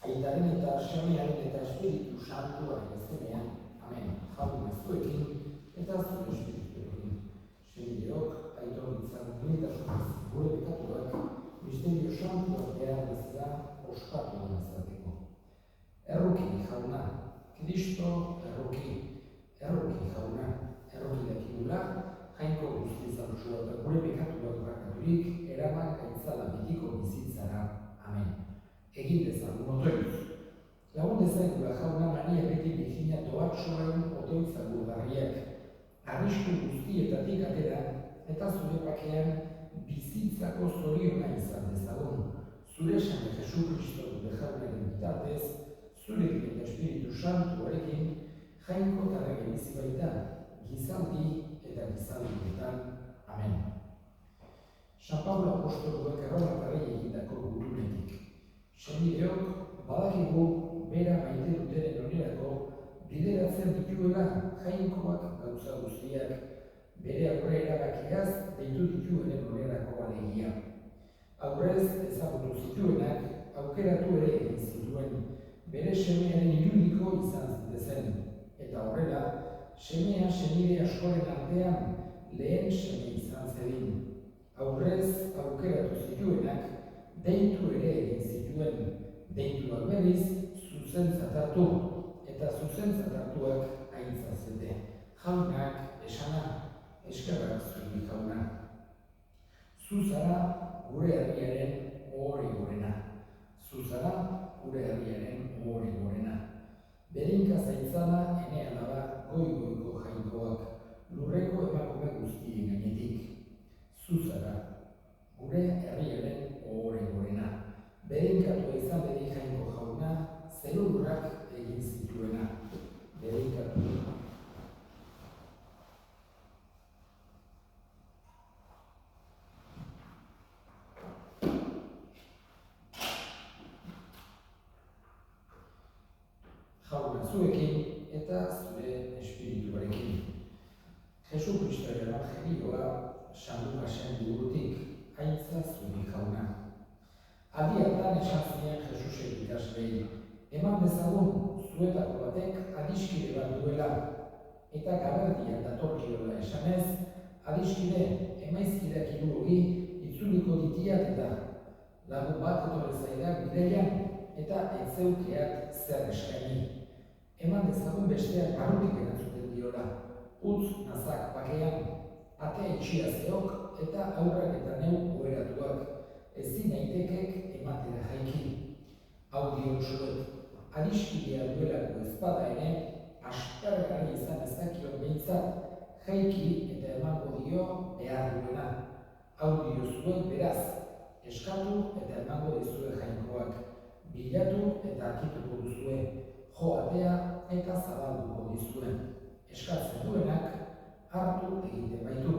Aitaren eta Semearen eta Espiritu Santuaren izenean. Amen. Jauna zuekin eta zure espirituekin. Semideok, aitor ditzan militasunez gure bekatuak, misterio santuak behar bezala ospatu izateko. Erruki jauna, Kristo erruki jauna, erruki dakigula, jainko guztizan usua eta gure bekatuak bakaturik, eraman gaitzala betiko bizitzara. Amen. Egin dezagun otoitz. Lagun dezakula jauna Maria beti Virginia doatxoen otoitza gurgarriak. Arrisku guztietatik atera eta zure bakean bizitzako zoriona izan dezagun. Zure Seme Jesu Kristo dute jaunaren bitartez, zurekin eta Espiritu Santuarekin jainko tarrege bizi baita, gizaldi eta gizaldietan. Amen. San Pablo apostoluak erromatarrei egindako gurunetik. Semideok badakigu bera maite duteren onerako bideratzen dituela jainkoak gauza guztiak, bere aurre erabakiaz deitu dituenen onerako alegia. Aurrez ezagutu zituenak aukeratu ere egin zituen, bere semearen irudiko izan zitezen, eta horrela semea semide askoren artean lehen seme izan zedin. Aurrez aukeratu zituenak deitu ere egin zituen, deituak berriz zuzentzat hartu, eta zuzentzat hartuak aintzat zete. Jaunak esana, eskerrak zuri jauna. Zuzara gure herriaren ohore gorena. Zuzara gure herriaren ohore gorena. Berinka zaitzala ene alaba goi-goiko jainkoak, lurreko emakume guztien gainetik. Zuzara gure herriaren ohore gorena. Berinkatua izan bedi jainko jauna, zerurrak egin zituena. Berinkatu. Jauna zuekin eta zure espirituarekin. Jesu Kristoren evangelioa San Lukasen liburutik aintza zuri jauna. Aldiatan esan zien Jesusek ikaslei, eman dezagun zuetako batek adiskide bat duela, eta gaberdian datorkiola esanez, adiskide emaizkideak hirurogi itzuliko ditiat eta lagun bat etorri zaidak bideian eta etzeukeak zer eskaini. Eman dezagun besteak barrutik erantzuten diola, utz nazak bakean, atea itxia zeok eta aurrak eta neu oheratuak, ezin daitekek ematera jaiki. Hau diotsuet, adiskidea duelako ezpada ere, aspergarri izan ezakion behintzat, jaiki eta emango dio behar duena. Hau diozuet beraz, eskatu eta emango dizue jainkoak, bilatu eta arkituko duzue, jo atea eta zabalduko dizuen. Eskatzen duenak, hartu egiten baitu,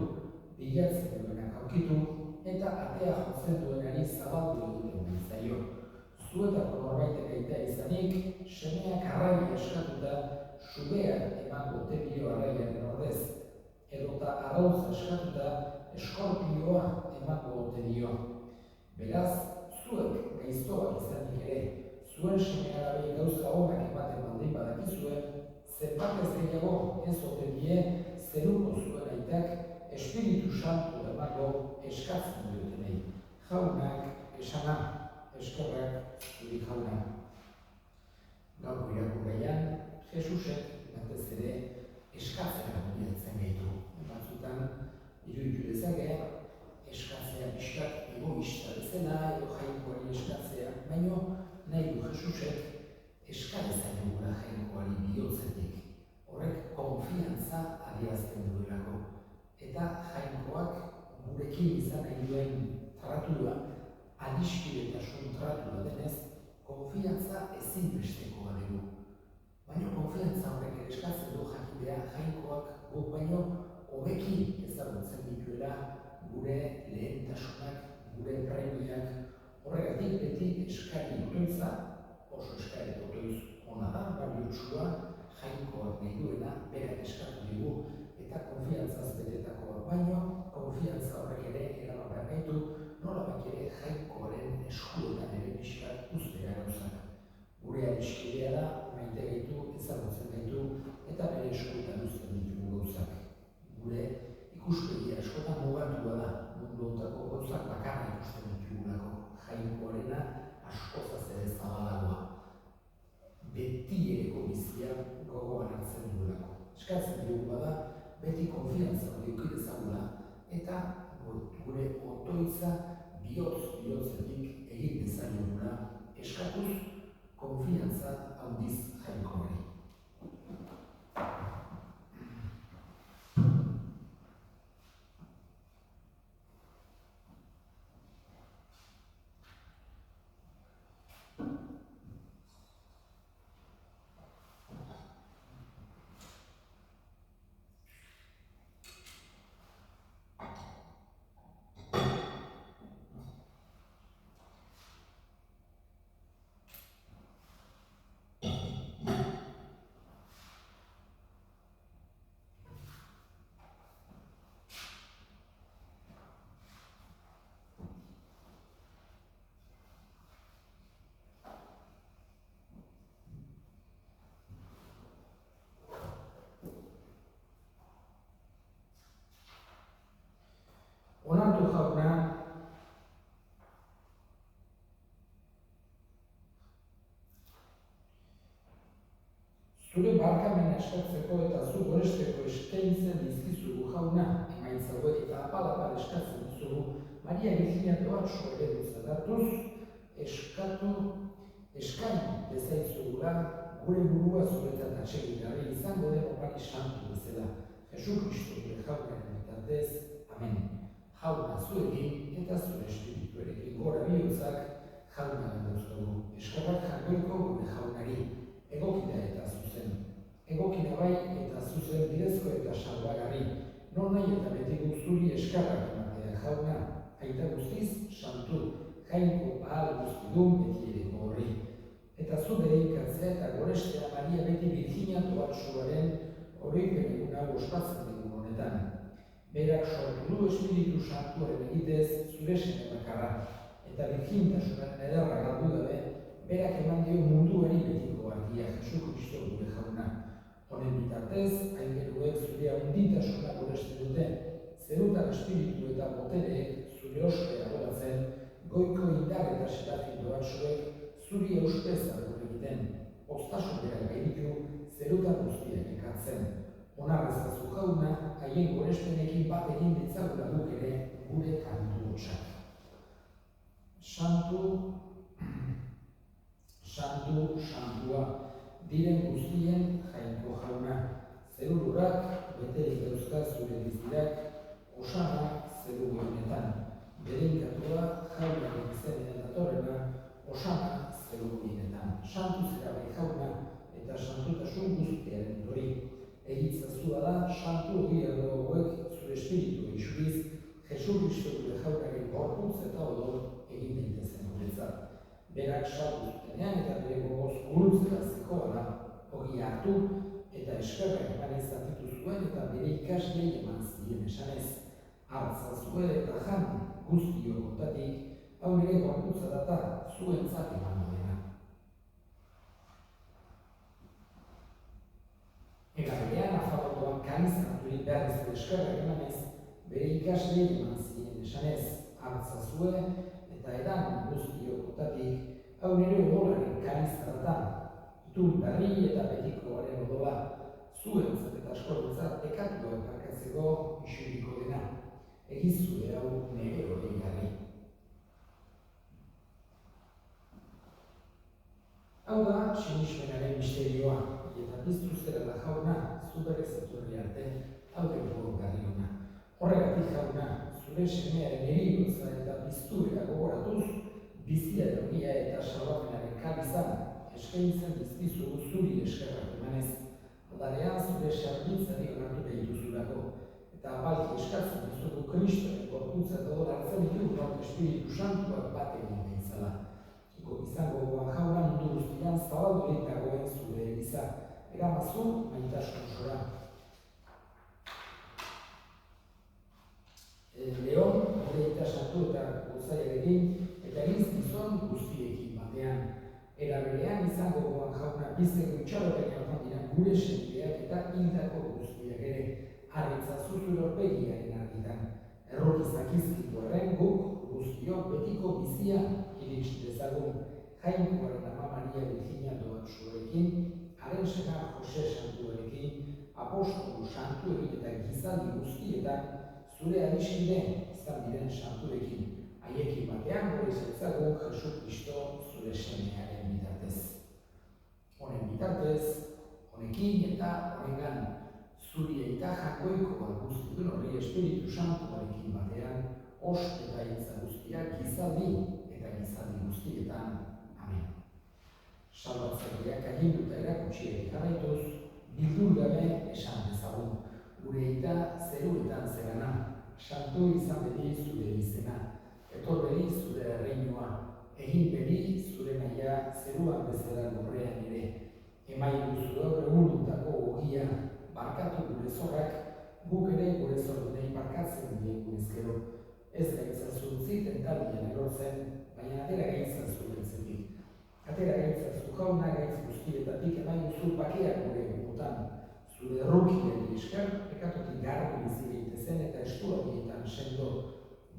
bilatzen duenak aurkitu, eta atea jotzen duenari zabaldu egiten zaio. Zuetako norbaitek aitea izanik, semeak arraia eskatuta, subeak emango dio arraiaren ordez, edota arrautza eskatuta, eskorpioa emango dio. Beraz, zuek gaiztoak izanik ere, zuen seme-alabei gauza honak ematen baldin badakizue, zenbatez gehiago ez ote die zeruko zuen aitak Espiritu Santu emango eskatzen dutenei. Jaunak esana, eskerrak zuri jauna. Gaur irakurgaian, Jesusek batez ere eskatzera bilatzen gaitu. Batzutan, iruditu dezake, eskatzea pixkat egoista bezala edo jainkoari eskatzea, baino nahi du Jesusek eskadezan dugula jainkoari bihotzetik. Horrek konfiantza adierazten duelako. Eta jainkoak gurekin izan nahi duen tratua, adiskidetasun tratua denez, konfiantza ezinbestekoa dugu. Baina konfiantza horrek ere eskatzen du jakidea jainkoak guk baino hobeki ezagutzen dituela gure lehentasunak, gure premiak, horregatik beti eskari otoitza, oso eskari otoitz ona da, baliotsua, jainkoak nahi duena, berak eskatu digu, eta konfiantzaz betetakoa baino, konfiantza horrek ere eraman behar gaitu, nolabait ere jainkoaren eskuetan ere pixkat uztea gauzak. beti konfiantza hori eduki dezagula, eta gure otoitza bihotzetik egin dezagula eskatuz konfiantza handiz jainkoari. Onartu jauna, zure barkamena eskatzeko eta zu goresteko eskaintzen dizkizugu jauna, emaitza hauek eta apal-apal eskatzen dizugu, Maria Virginia Doatxo eredu zadatuz, eskain dezaizugula gure burua zuretzat atsegigarri izango den opari santu bezala. Jesu Kristo gure jaunaren bitartez, amen. Jauna zuekin eta zure espirituarekin gora bihotzak jaunaren dauzkagu. Eskerrak jagoiko gure jaunari, egokida eta zuzen. Egokida bai eta zuzen bidezko eta salbagarri. Non nahi eta beti zuri eskerrak ematea jauna, aita guztiz santu, jainko ahal guztidun beti ere horri. Eta zu deikatzea eta gorestea Maria beti Virginia Doatxoaren oroipen eguna ospatzen dugun honetan. Berak sortu du Espiritu Santuaren egitez zure seme bakarra, eta birjintasunaren ederra galdu gabe, berak eman dio munduari betiko argia Jesu Kristo gure jauna. Honen bitartez, aingeruek zure handitasuna goresten dute, zerutan espiritu eta botereek zure ospea goratzen, goiko indar eta serafin Doatxoek zuri euspez agur egiten, oztasun berak gainitu zerutan guztiak ekartzen. Onarrezazu jauna, haien gorespenekin bat egin ditzagula guk ere gure kantu hotsak. Santua, diren guztien jainko jauna. Zerururak, beterik dauzka zure bizirak, osana zeru goinetan. Berenkatua, jaunaren izenean datorrena, osana zeru goinetan. Santu zera bai jauna, eta santutasun guztiaren dori. Egitzazua da, santu egia hauek zure espiritu isuriz, Jesu Kristo gure jaunaren gorputz eta odol egin daitezen guretzat. Berak saldu zutenean eta bere gogoz gurutzera zekoala, ogi hartu eta eskerrak eman izatitu zuen eta bere ikaslei eman zien esanez. Hartzazue eta jan guztio kontatik, hau nire gorputza data zuentzat eman dena. Era berean, afabatuan kalizanaturik behar ez eskerrak emanez, bere ikaslei eman zien esanez. Hartzazue eta edan guztio kontatik, hau nire odolaren kalizanatan, itun berri eta betikoaren odola, zuentzat eta askorentzat pekatua parkatzeko isuriko dena. Egizue hau nire hori garri. Hau da, sinismenaren misterioa, eta biztu zera da jauna, zuberez etorri arte, hau dugu garri hona. Horregatik jauna, zure semearen erigotza eta biztuera gogoratuz, bizia erogia eta salbapenaren kalizan, eskaintzen dizkizugu zuri eskerrak emanez, aldarean zure sarbitzari onartu behituzulako, eta abalki eskatzen dizugu Kristoren gorputza dodol hartzen ditugu bat Espiritu Santuak bat egin behitzala. Izango gogoan jauna mundu guztian zabaldurik dagoen zure eliza, eramazu maitasun zora. Leon, horreita santu eta gozaiarekin, eta egin gizon guztiekin batean. Era berean izango gogoan jauna bizteko itxaropen jauna dira gure sentiak eta hildako guztiak ere, arritza zuzure horpegiaren argitan. Errokizak izkituaren guk guztiok betiko bizia iritsi dezagun. Jainkoaren ama Maria Virginia Doatxoarekin, haren sena Jose Santuarekin, apostolu santuekin eta gizaldi guztietan zure adiskide izan diren santuekin, haiekin batean gure zaitzago Jesu Kristo zure semearen bitartez. Honen bitartez, honekin eta honengan, zuri eta jakoiko guztien horri Espiritu Santuarekin batean, os eta hitza guztiak gizaldi eta gizaldi guztietan. Amen. Salbatzaileak aginduta erakutsi jarraituz, bildur gabe esan dezagun, gure eta zeruetan zegana, santu izan bedi zure izena, etor bedi zure erreinua, egin bedi zure nahia zeruan bezala lurrean ere, emailu zure egundutako ogia, barkatu gure zorrak, guk ere gure zorrunei barkatzen diegu ezkero, ez gaitzazu tentalian erortzen, baina atera gaitzazu beltzetik. Atera gaitzazu jauna gaitz guztietatik emailu bakeak gure egunotan, zure errukiari esker, pekatotik garbi bizi gaitezen eta eskualdietan sendo,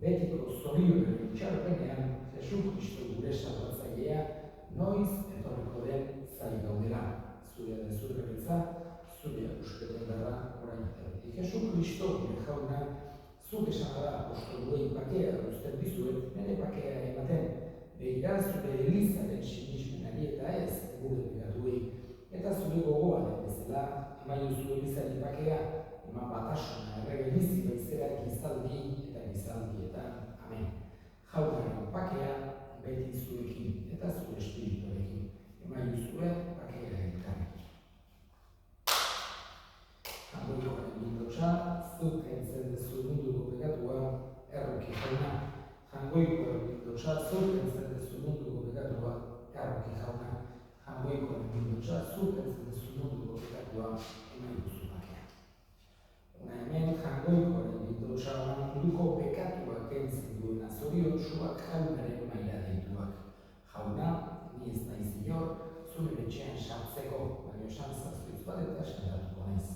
betiko zorionaren itxaropenean, Jesu Kristo gure salbatzailea, noiz etorriko den zai gaudela, zure bezurrebetza, zure uspeten dara orain arte. Jesu Kristo gure jauna, zuk esan gara apostoluei bakea uzten dizuet, nire bakea ematen, begira zure elizaren sinismenari eta ez gure pegatuei, eta zure gogoaren bezala, emailu zure elizari bakea, eman batasuna errege bizi baizera gizaldi eta gizaldietan. Amen. Jaunaren bakea beti zuekin eta zure espirituarekin. Emailu zure bakea egiten. Jangoikoaren bildotxa, zuk entzen dezu munduko pegatua erroki jauna. Jangoikoaren bildotxa, zuk entzen dezu munduko pegatua erroki jauna. Jangoikoaren bildotxa, zuk entzen dezu munduko pegatua emailu zu bakea. Una hemen jangoikoaren bildotxa munduko pekatuak entzen duena zoriontsuak jaunaren maila deituak. Jauna, ni ez naiz inor, zure betxean sartzeko, baina esan zaztuiz bat eta sendatuko naiz.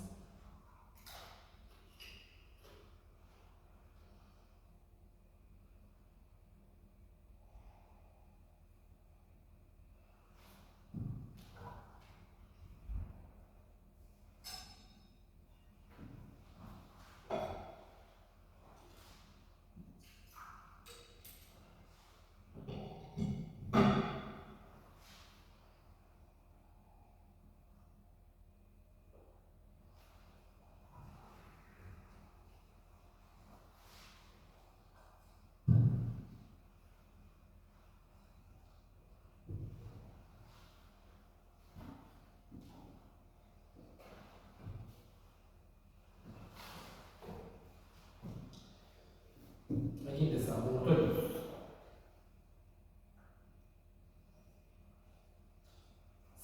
Egin dezagun otoituz.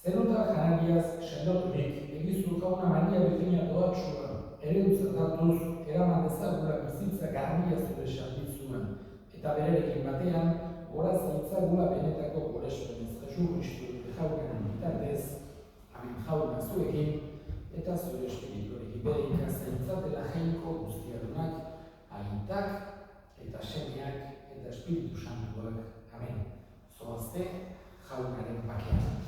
Zeruta janagiaz sendoturik, egizu jauna Maria Birjina doatsua, eredutzen hartuz, eraman ezagura bizitza garbia zure sarbitzuan, eta bererekin batean, goraz itzagula benetako gorespenez Jesu Kristu jaunaren bitartez, amen jauna zuekin, eta zure espirituarekin bere ikazaintzatela jainko guztiadunak, aitak, eta semeak eta Espiritu Santuak. Amen. Zoazte jaunaren bakean.